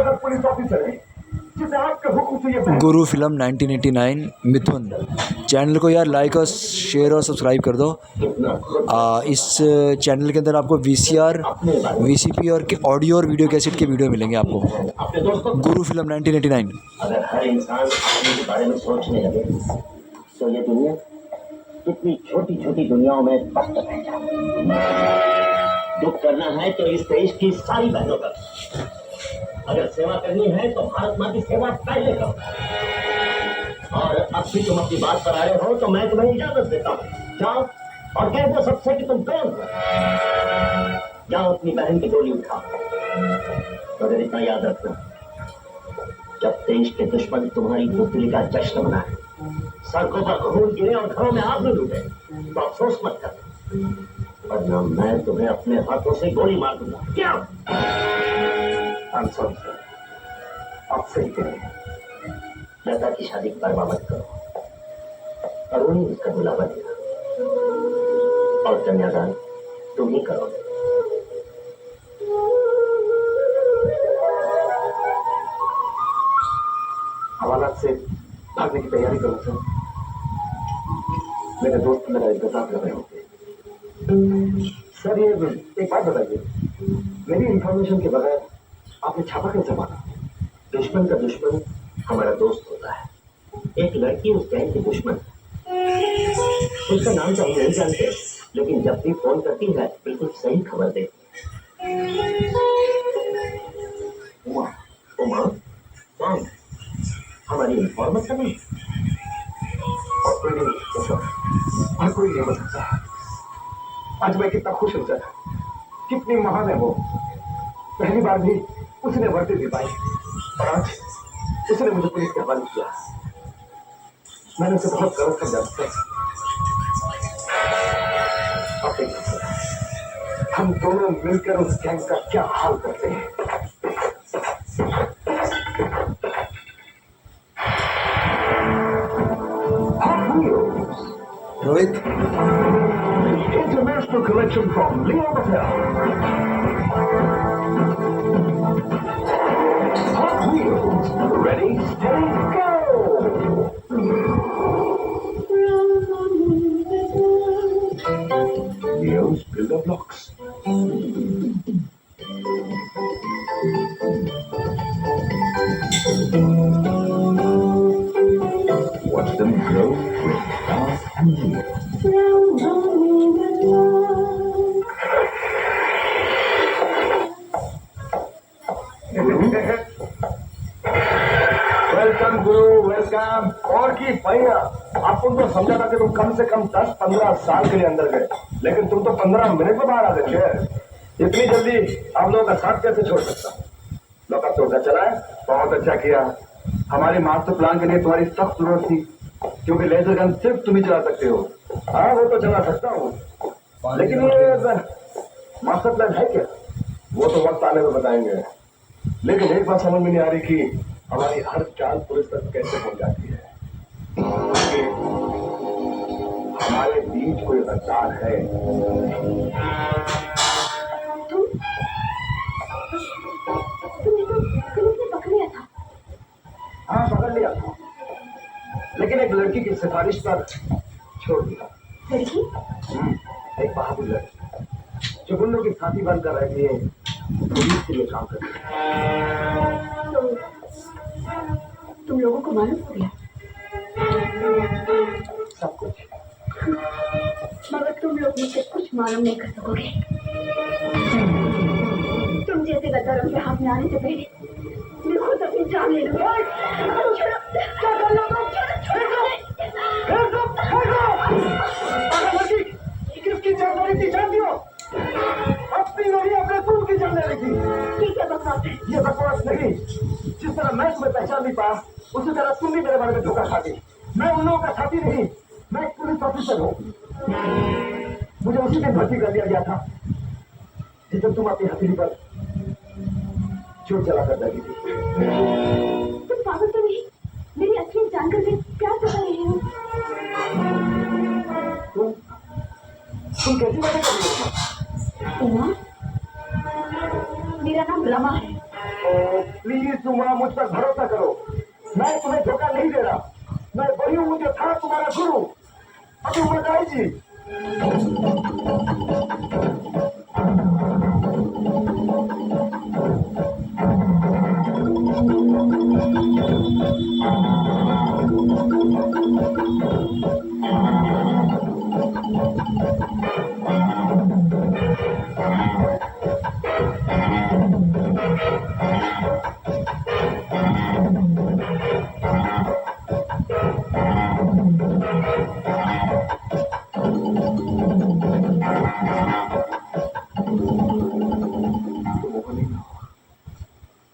अगर police officer है जिसे आपके हुक्म से ये गुरु फिल्म 1989 मिथुन चैनल को यार लाइक और शेयर और सब्सक्राइब कर दो। इस चैनल के अंदर आपको VCR, VCP और के ऑडियो और वीडियो कैसेट के वीडियो मिलेंगे आपको। गुरु फिल्म 1989। अगर हर इंसान अपने बारे में सोचने लगे तो ये दुनिया कितनी छोटी छोटी दुनियाओं में बट रह जाए। दुख करना है तो इस देश की सारी बहनों का, अगर सेवा करनी है तो भारत माँ की सेवा पहले करो। और अब भी तुम अपनी बात पर आए हो तो मैं तुम्हें इजाजत देता हूँ। जाओ और कह दो सबसे कि तुम कौन हो। जाओ अपनी बहन की डोली उठाओ। मगर इतना याद रखना, जब देश के दुश्मन तुम्हारी बुद्धि का जश्न मनाए, सड़कों पर खून गिरे और घरों में आग लूटे तो अफसोस मत कर, वरना मैं तुम्हें अपने हाथों से गोली मार दूंगा। क्या? आप सही करें। लता की शादी की परवाह मत करो, अरुण ही उसका बुलावा देगा और कन्यादान तुम ही करोगे। हवालात से भागने की तैयारी करो सर। मेरे दोस्त मेरा इंतजार कर रहे होंगे। सर ये एक बात बताइए, मेरी इंफॉर्मेशन के बगैर आपने छापा कैसे मारा? दुश्मन का दुश्मन हमारा दोस्त होता है। एक लड़की उस गैंग की दुश्मन है। उसका नाम तो हम नहीं जानते, लेकिन जब भी फोन करती है बिल्कुल सही खबर देती है। उमा, उमा, कौन? हमारी इन्फॉर्मेशन का नहीं। और कोई नहीं बता सकता। आज मैं कितना खुश हो जाता, कितनी महान है वो। पहली बार भी उसने वर्दी दे पाई और आज उसने मुझे पुलिस के हवाले किया। मैंने उसे बहुत गलत समझा। हम दोनों मिलकर उस गैंग का क्या हाल करते हैं। Rohit International collection from Leo Hotel. Hot Wheels, ready, steady, go! Leo's Builder Blocks. Watch them grow with Darth and Leo. Welcome Guru, welcome. और की भैया, आपको तो समझा था कि तुम कम से कम 10-15 साल के लिए अंदर गए, लेकिन तुम तो 15 मिनट में बाहर आ गए। इतनी जल्दी आप लोगों का साथ कैसे छोड़ सकता? लौका तोड़कर चला है, बहुत अच्छा किया। हमारे मास्टर प्लान के लिए तुम्हारी सख्त जरूरत थी, क्योंकि लेजर गन सिर्फ तुम ही चला सकते हो। हाँ वो तो चला सकता हूँ, लेकिन ये मास्टर प्लान है क्या, वो तो वक्त आने में बताएंगे। लेकिन एक बात समझ में नहीं आ रही कि हमारी हर चाल पुलिस तक कैसे पहुंच जाती है। हमारे बीच कोई गद्दार है। तुमने पकड़ लिया था? हाँ पकड़ लिया था, लेकिन एक लड़की की सिफारिश पर छोड़ दिया। लड़की? एक बहादुर लड़की जो गुंडों की साथी बनकर रहती है, पुलिस के लिए काम करती है। तुम लोगों को मालूम हो गया सब कुछ, मगर तुम लोग मुझसे कुछ मालूम नहीं कर सकोगे। तुम जैसे गद्दारों के हाथ में आने से पहले मैं खुद अपनी जान ले लूंगा। किसकी जान ले रही थी जानती हो? अपनी नहीं, अपने तुम की जान ले रही थी। ठीक है बकवास है। ये बकवास नहीं, जिस तरह मैं तुम्हें पहचान नहीं पाया उसी तरह तुम भी मेरे बारे में धोखा खाती। मैं उन लोगों का साथी नहीं, मैं एक पुलिस ऑफिसर हूँ। मुझे उसी दिन भर्ती कर दिया गया था जिसे तुम अपनी हथेली पर चोट चला कर बैठी थी। तुम पागल तो नहीं? मेरी असलियत जानकर भी प्यार कर रहे हो। तुम कैसी बातें कर रही हो? उमा, मेरा नाम रमा है। प्लीज तुम मुझ पर भरोसा करो, मैं तुम्हें धोखा नहीं दे रहा। मैं वही हूं जो था तुम्हारा गुरु, अभी उमरदाई जी।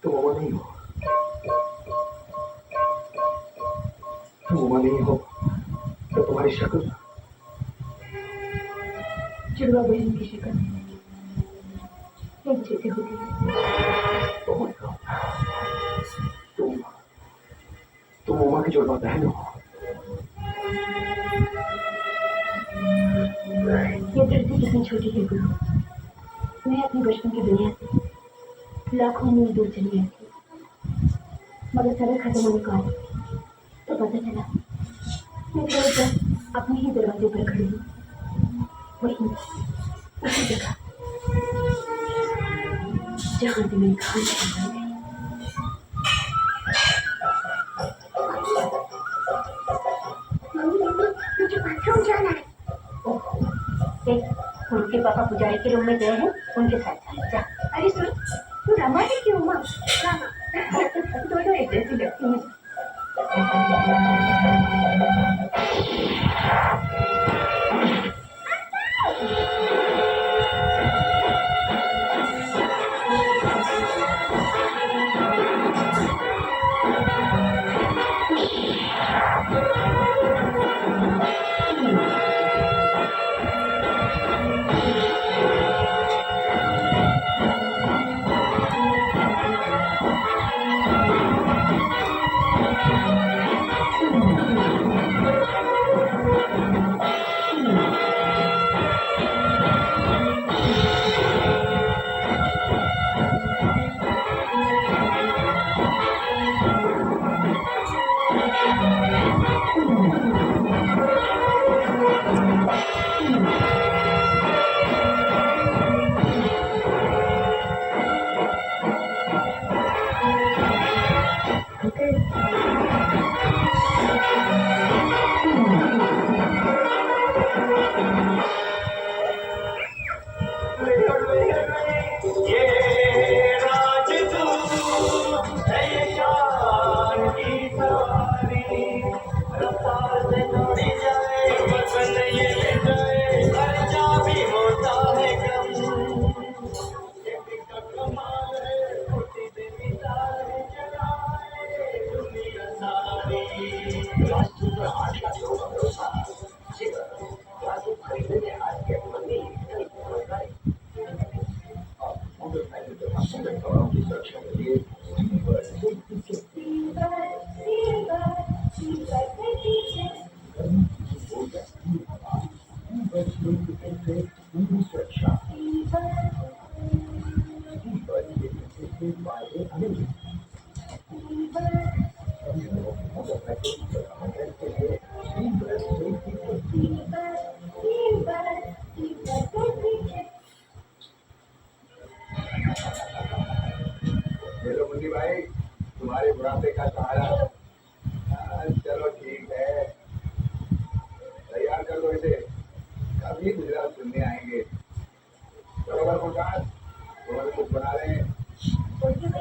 तुम वो नहीं हो, तुम वो नहीं हो तो तुम्हारी शक्ल जुड़वा बहन की शक्ल एक जैसी होती है। Oh my God, तुम उमा की जुड़वा बहन हो। ये धरती कितनी छोटी है गुरु। मैं अपनी बचपन की दुनिया से लाखों मील दूर चली गई थी, मगर सड़क खत्म होने का तो पता चला मैं केवल बस अपने ही दरवाजे पर खड़ी हूँ, वहीं उसी जगह जहाँ से मेरी कहानी शुरू हो गई। मुझे बाथरूम जाना है। उनके पापा पुजारी के रूम में गए हैं, उनके साथ जा। अरे सुन, तू रमा है क्यों माँ? रमा दोनों एक जैसी लगती हैं। हेलो मुन्नी भाई, तुम्हारे बुढ़ापे का सहारा। चलो ठीक है, तैयार कर दो इसे, कभी गुजरात सुनने आएंगे। बरोबर पुकार, तुम्हारे कुछ बना रहे हैं।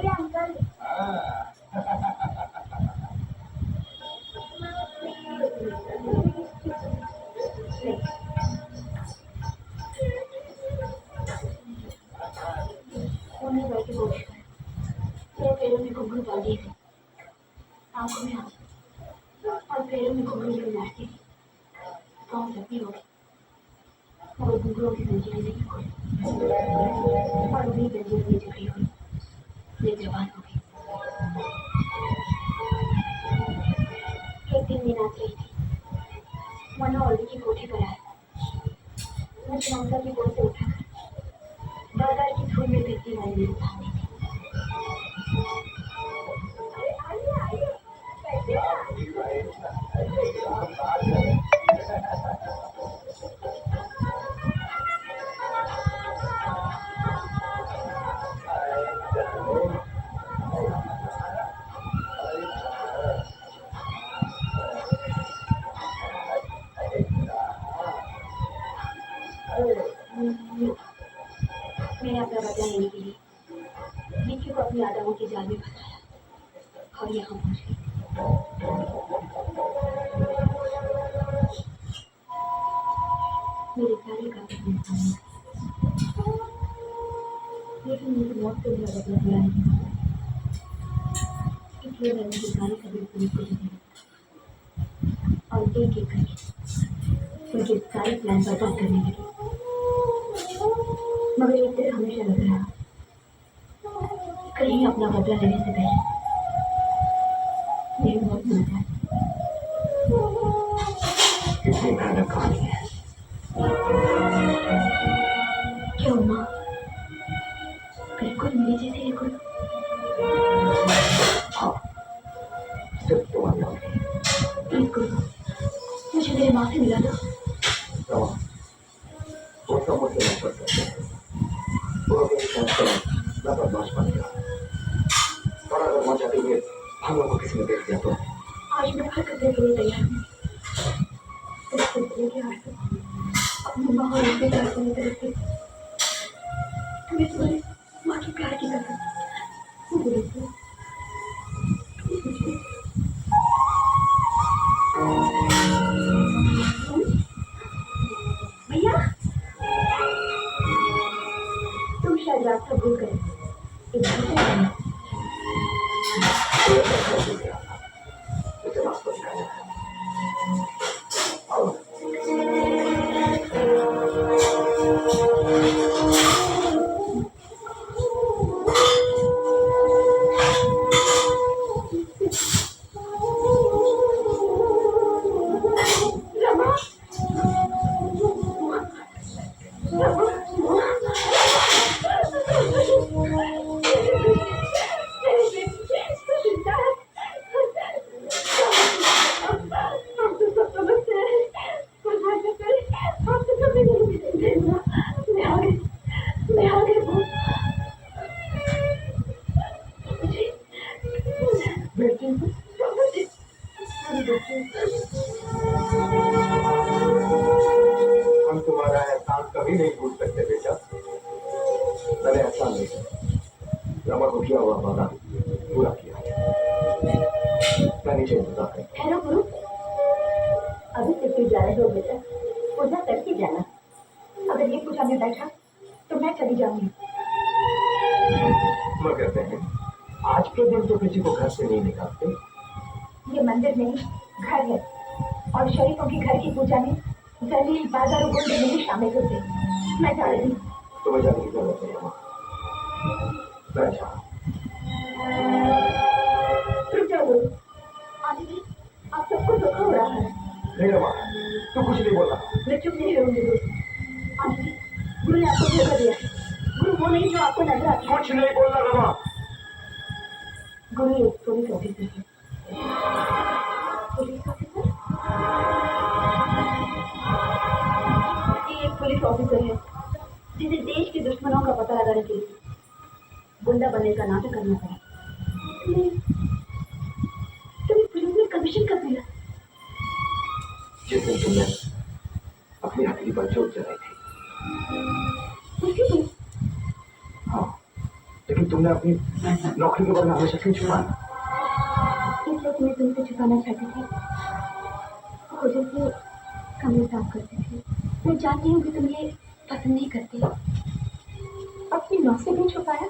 अंकल हाँ। उन्हें बैठ के कोशिश कर, मेरे पैरों में घुंघरू डाल दिए थे, आंखों में आंसू और पैरों में घुंघरू जो लाती थी, कौन सकती होगी, मगर घुंघरुओं की जंजीरें नहीं खोली और वही जंजीर में जकड़ी हुई ये जवान हो गई। एक दिन मैं नाच रही थी, मनो औरती की कोठी पर आया, मुझे ममता की गोद से उठाकर बाजार की धूल में बहती वाली मेरे सामने थी। अपनी आदाओं की जाल में फंसाया और यहाँ पहुंच गई। मेरे सारे काम अपने सामने, लेकिन मेरी मौत से मेरा बदला बुरा नहीं, इसलिए मैंने ये सारी खबरें पुलिस को दी और एक एक करके उनके सारे प्लान बर्बाद करने लगी। मगर एक डर हमेशा लग रहा, कहीं अपना बदला लेने से पहले मेरी मौत न हो जाए। कितनी भयानक कहानी है। क्यों माँ, बिल्कुल मेरे जैसे है कोई? हाँ, सिर्फ तुम्हारी नाम है। प्लीज गुरु, मुझे मेरी माँ से मिला दो। रमा, वो सब मुझसे नफरत करते हैं। वो अपने साथ मैं बदमाश बन गया और अगर वहाँ जाते हुए हम लोगों को किसी ने देख लिया तो आज मैं हर खतरे के लिए तैयार हूँ। इस सिलसिले के हाथ से अपनी माँ और उनके प्यार को लेकर रखती, तुम्हें तुम्हारी माँ की प्यार की कसम। गुरु को भैया, तुम शायद रास्ता भूल गए। इधर से आना। कोई ऐसा कर भी गया था उसे रास्ता दिखाया है। और रमा, हम तुम्हारा एहसान कभी नहीं भूल सकते बेटा। मैंने ऐसा नहीं किया। रमा को किया हुआ वादा पूरा किया। मैं नीचे इंतजार करता हेलो गुरु, अभी सिर्फ जा रहे हो बेटा, उधर तक ही जाना। अगर ये पूछा में बैठा तो मैं चली जाऊंगी। मैं कहते हैं आज के दिन तो किसी को घर से नहीं निकालते। ये मंदिर नहीं घर है और शरीफों के घर की पूजा में जलील बाजार और गुंडे नहीं शामिल होते। मैं जा रही हूँ। तुम्हें जाने की जरूरत नहीं रमा। मैं जा रुक जाओ गुरु। आदि जी, आप सबको धोखा हो रहा है। नहीं रमा, तू कुछ नहीं बोला। मैं चुप नहीं रहूंगी गुरु। आदि जी, गुरु ने आपको धोखा दिया है। गुरु वो नहीं जो आपको नजर आता है। कुछ नहीं बोलना रमा। गुरु एक पुलिस ऑफिसर है। Police officer? ये एक पुलिस ऑफिसर है जिसे देश के दुश्मनों का पता लगाने के लिए गुंडा बनने का नाटक करना पड़ा। तुम्हें पुलिस में कमीशन कब मिला? जिस दिन तुमने अपनी हथेली पर चोट जलाई थी। उसकी पुलिस? हाँ, लेकिन तुमने अपनी नौकरी के बारे में हमेशा क्यों छुपाया? इसलिए मैं तुमसे छुपाना चाहती थी। हो जैसे कमरे साफ करते थे। मैं जानती हूँ कि तुम ये पसंद नहीं करते। अपनी नौकरी से भी छुपाया?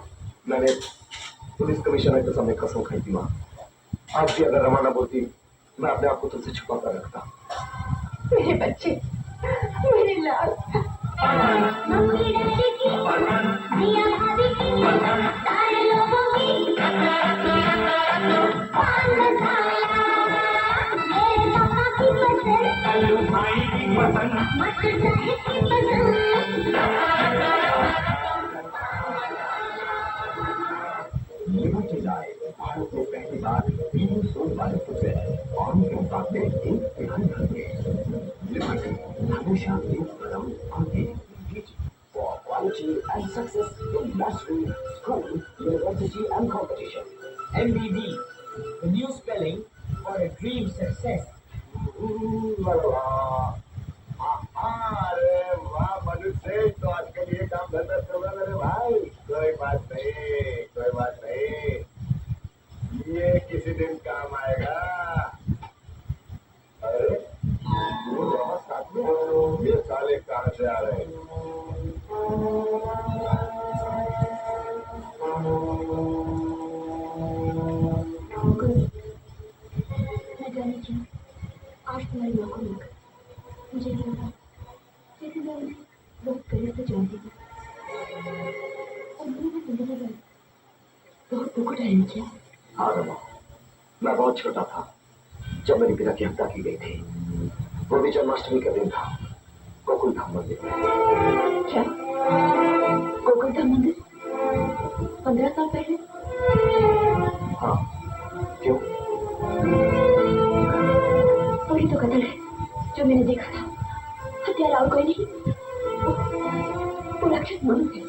मैंने पुलिस कमिश्नर के सामने कसम खाई थी माँ। आज भी अगर रमा ना बोलती मैं अपने आप को तुमसे छुपा कर रखता। मेरे बच्चे, मेरे लाल। भारत में पहली बार वीडियो शो वाले से और उनके मुकाबले एक तिहाई घंटे हमेशा एक कदम आगे। For quality and success in industry, school, university and competition. MBD, the new spelling for a dream success. अरे वाह मनुष्य, तो आज के लिए काम धंधा चल रहा है मेरे भाई। कोई बात नहीं, कोई बात नहीं, ये किसी दिन काम आएगा। अरे वो रहा साथ में, ये साले कहाँ से आ रहे हैं? मैं जाने क्यों आज तुम्हारी नौकरी मिलकर मुझे लगा जैसे मैं उन्हें बहुत करीब से जानती थी और मैंने जिंदगी भर बहुत दुख उठाया किया। हाँ रमा, मैं बहुत छोटा था जब मेरी पिता की हत्या की गई थी। वो भी जन्माष्टमी का दिन था, गोकुल धाम मंदिर में। क्या गोकुल धाम मंदिर 15 साल पहले? हाँ, क्यों? वही तो कत्ल है जो मैंने देखा था। हत्यारा और कोई नहीं, वो राक्षस मनु है।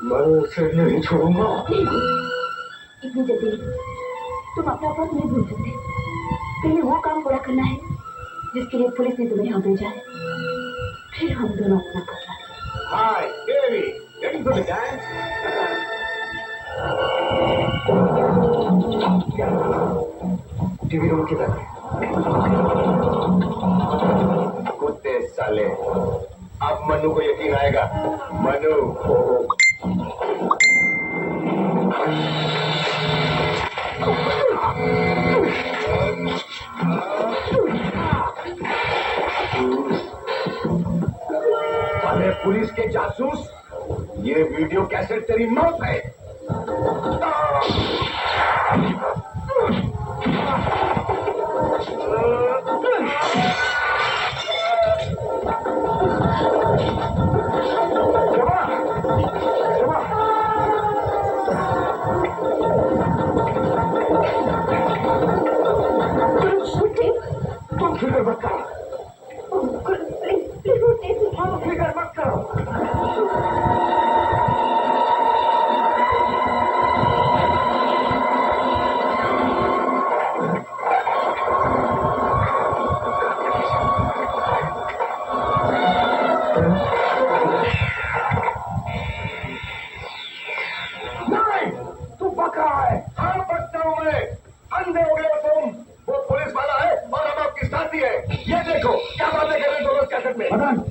मैं उसे नहीं छोड़ूंगा। नहीं, इतनी जल्दी नहीं। तुम अपना अपराध नहीं भूल सकते। पहले वो काम पूरा करना है जिसके लिए पुलिस ने तुम्हें यहाँ भेजा है, फिर हम दोनों अपना कर लेंगे। Hi, baby, getting to the dance? TV room किधर है? कुत्ते साले, अब मनु को यकीन आएगा। मनु, साले पुलिस के जासूस, ये वीडियो कैसेट तेरी मौत है। तुम फिक्र मत करो, तुम फिक्र मत करो। नहीं, तू बक रहा है। हाँ, बकता हूँ मैं। अंधे हो गए हो तुम। वो पुलिस वाला है और हम आपकी साथी है। ये देखो क्या बातें कर रहे दोनों कैसेट में। मदन,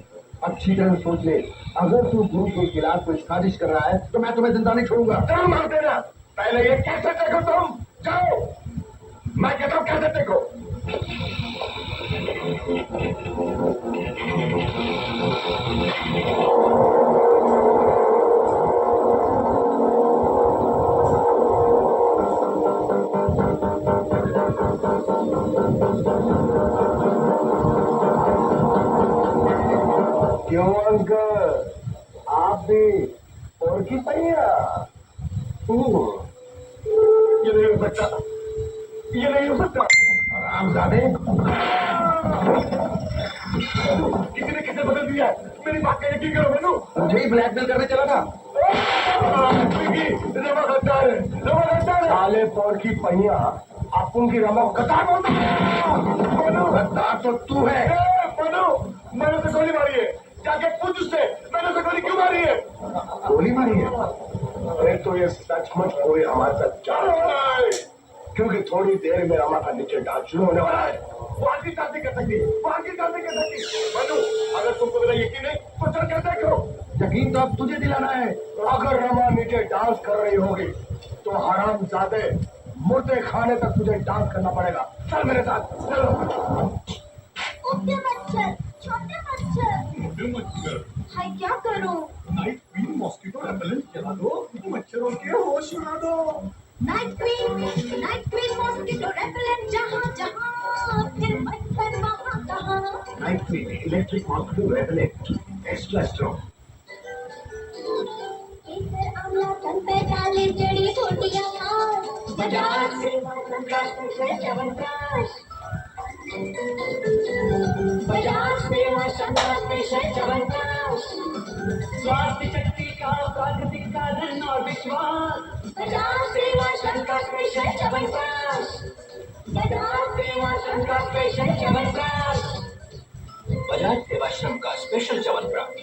अच्छी तरह सोच ले। अगर तू गुरु के खिलाफ कोई साजिश कर रहा है तो मैं तुम्हें जिंदा नहीं छोड़ूंगा। चलो मार देना। पहले ये कैसेट देखो तुम। जाओ, मैं कहता हूँ कैसेट देखो। क्यों अंकल, आप भी और की पहिया? ये नहीं हो सकता, ये नहीं हो सकता। आरामजादे, किसी ने किसे बदल दिया। मेरी बात का यकीन करो मैनू। मुझे ही ब्लैकमेल करने चला था। रमा गद्दार है, रमा गद्दार है। साले पौर की पहिया, आप उनकी रमा गद्दार बोलते हैं। गद्दार तो तू है। मनु, मैंने उसे गोली मारी है। जाके पूछ उससे, मैंने उसे गोली क्यों मारी है। गोली मारी है? अरे तो ये सचमुच कोई हमारे साथ चाहता है, क्योंकि थोड़ी देर में रमा का नीचे डांस शुरू होने वाला है। वहां की शादी कर सकती, वहां की शादी कर सकती। मनु, अगर तुमको मेरा यकीन नहीं तो चल कर देखो। यकीन तो अब तुझे दिलाना है। अगर रमा नीचे डांस कर रही होगी तो हरामजादे मुर्दे खाने तक तुझे डांस करना पड़ेगा। चल मेरे साथ, चलो। उगते मच्छर, छोटे मच्छर, हाय क्या करूं? नाइट क्वीन मॉस्किटो रेपेलेंट चला दो, मच्छरों के होश उड़ा दो। नाइट क्वीन मॉस्किटो रेपेलेंट, जहां जहां फिर मच्छर वहां कहां। नाइट में electric mosquito repellent extra strong. केसर आंवला तन पे डाले जड़ी बूटियां खाओ, बजाज से च्यवनप्राश, बजाज से च्यवनप्राश, स्वास्थ्य शक्ति का प्राकृतिक कारण और विश्वास। बजाज सेवा शंकर स्पेशल च्यवनप्राश। बजाज सेवा श्रम का स्पेशल च्यवनप्राश। बजाज सेवा श्रम का स्पेशल च्यवनप्राश।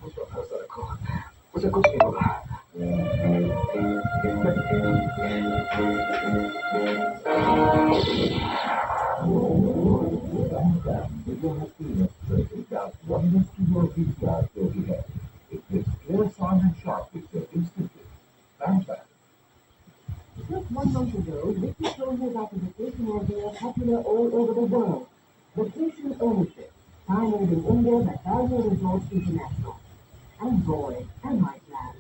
उसको भरोसा रखो, उसे कुछ नहीं होगा। Just 1 month ago, Vicky told me about the vacation idea popular all over the world. Vacation ownership, pioneered in India by Value Resorts International. And boy, am I glad.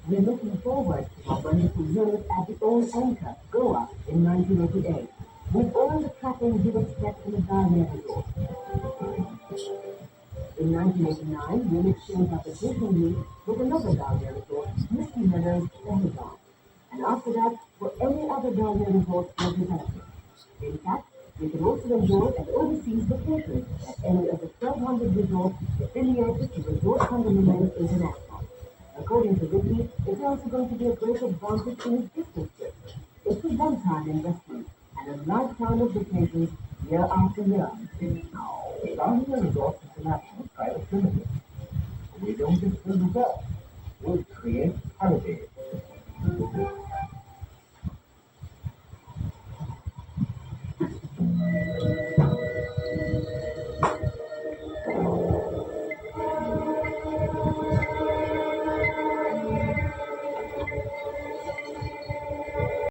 We're looking forward to our wonderful years at the old Anchor, Goa, in 1988. With all the trappings you'd expect from a balneary resort. In 1989, we exchanged our vacation leave with another balneary resort, Misty Meadows, Amazon. And after that, for any other balneary resort was developing. In fact, we could also enjoy an overseas vacation at any of the 1,200 resorts affiliated to Resort Condominium International. According to Vicky, it's also going to be a great advantage in his business trip. It's a one-time investment and a lifetime of vacations year after year. Balneary Resorts International Private Limited. We don't just build resorts, we create holidays.